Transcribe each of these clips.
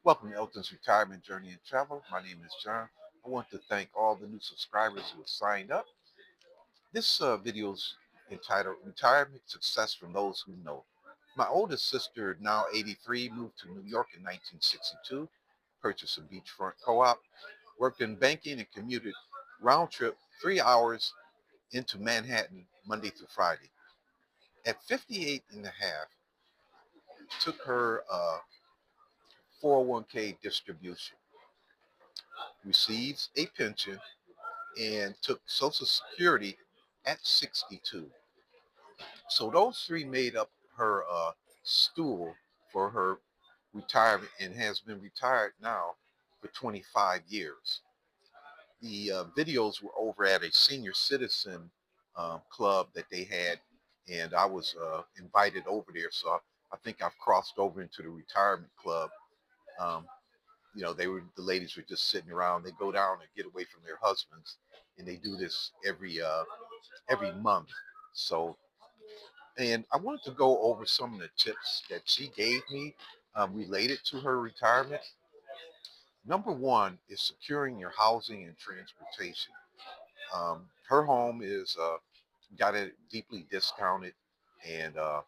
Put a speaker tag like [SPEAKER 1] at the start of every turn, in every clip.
[SPEAKER 1] Welcome to Elton's Retirement Journey and Travel. My name is John. I want to thank all the new subscribers who have signed up. This video is entitled Retirement Success from Those Who Know. My oldest sister, now 83, moved to New York in 1962, purchased a beachfront co-op, worked in banking, and commuted round trip 3 hours into Manhattan Monday through Friday. At 58 and a half, took her 401k distribution, receives a pension, and took Social Security at 62. So those three made up her stool for her retirement and has been retired now for 25 years. The videos were over at a senior citizen club that they had, and I was invited over there. So I think I've crossed over into the retirement club. Um, the ladies were just sitting around. They go down and get away from their husbands, and they do this every month. So, and I wanted to go over some of the tips that she gave me related to her retirement. Number one is securing your housing and transportation. Her home is got it deeply discounted, and the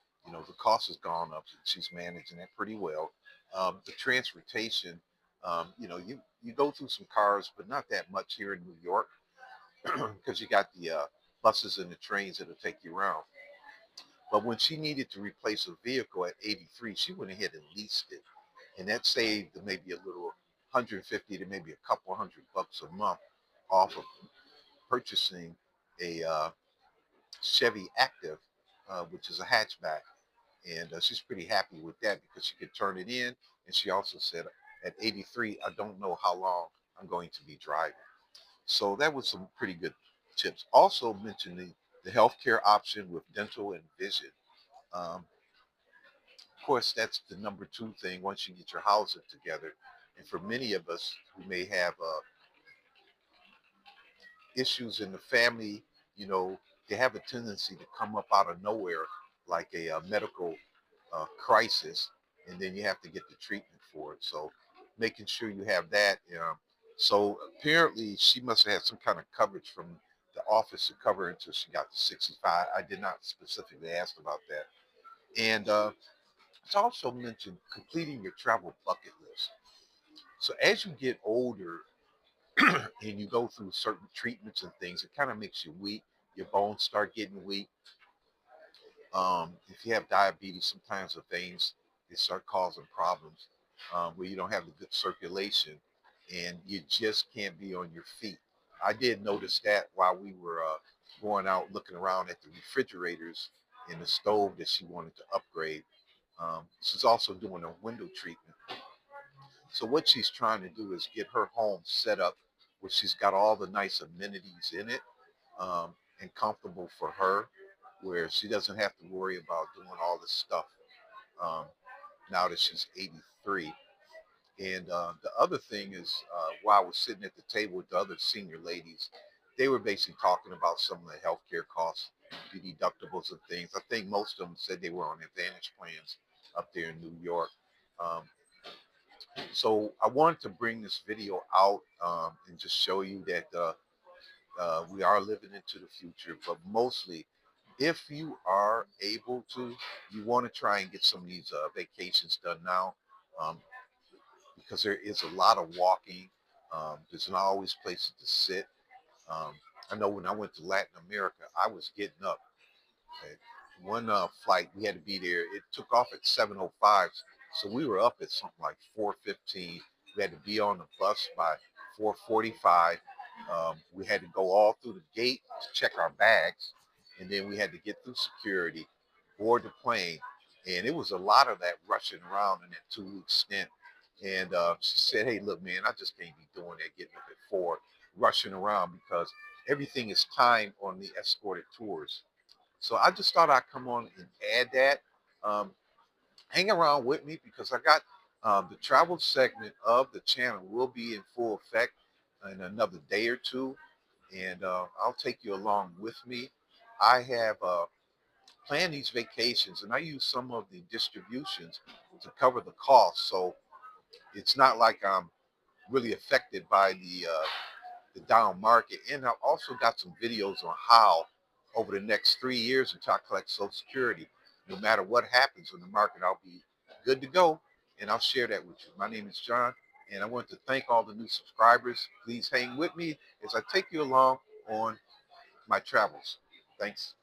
[SPEAKER 1] cost has gone up. She's managing it pretty well. The transportation, you go through some cars, but not that much here in New York because you got the buses and the trains that'll take you around. But when she needed to replace a vehicle at 83, she went ahead and leased it. And that saved maybe a little 150 to maybe a couple $100 a month off of purchasing a Chevy Active, which is a hatchback. And she's pretty happy with that because she could turn it in. And she also said, at 83, I don't know how long I'm going to be driving. So that was some pretty good tips. Also mentioned the healthcare option with dental and vision. Um, of course, that's the number two thing once you get your housing together. And for many of us who may have issues in the family, you know, they have a tendency to come up out of nowhere like a medical crisis, and then you have to get the treatment for it. So making sure you have that. So apparently she must have had some kind of coverage from the office to cover her until she got to 65. I did not specifically ask about that. And it's also mentioned completing your travel bucket list. So as you get older and you go through certain treatments and things, it kind of makes you weak. Your bones start getting weak. If you have diabetes, sometimes the veins they start causing problems where you don't have the good circulation, and you just can't be on your feet. I did notice that while we were going out looking around at the refrigerators and the stove that she wanted to upgrade. She's also doing a window treatment. So what she's trying to do is get her home set up where she's got all the nice amenities in it, and comfortable for her, where she doesn't have to worry about doing all this stuff um, now that she's 83. And the other thing is, while I was sitting at the table with the other senior ladies, they were basically talking about some of the healthcare costs, the deductibles and things. I think most of them said they were on Advantage plans up there in New York. Um, so I wanted to bring this video out and just show you that we are living into the future, but mostly if you are able to, you want to try and get some of these vacations done now, um, because there is a lot of walking. There's not always places to sit. Um, I know when I went to Latin America, I was getting up. At one flight, we had to be there. It took off at 7:05, so we were up at something like 4:15. We had to be on the bus by 4:45. We had to go all through the gate to check our bags, and then we had to get through security, board the plane, and it was a lot of that rushing around in that 2 week stint. And she said, "Hey, look, man, I just can't be doing that, getting up at 4, rushing around because everything is timed on the escorted tours." So I just thought I'd come on and add that. Um, Hang around with me because I got the travel segment of the channel will be in full effect in another day or two, and I'll take you along with me. I have planned these vacations, and I use some of the distributions to cover the cost. So it's not like I'm really affected by the down market. And I've also got some videos on how over the next 3 years until I collect Social Security, no matter what happens in the market, I'll be good to go. And I'll share that with you. My name is John, and I want to thank all the new subscribers. Please hang with me as I take you along on my travels. Thanks.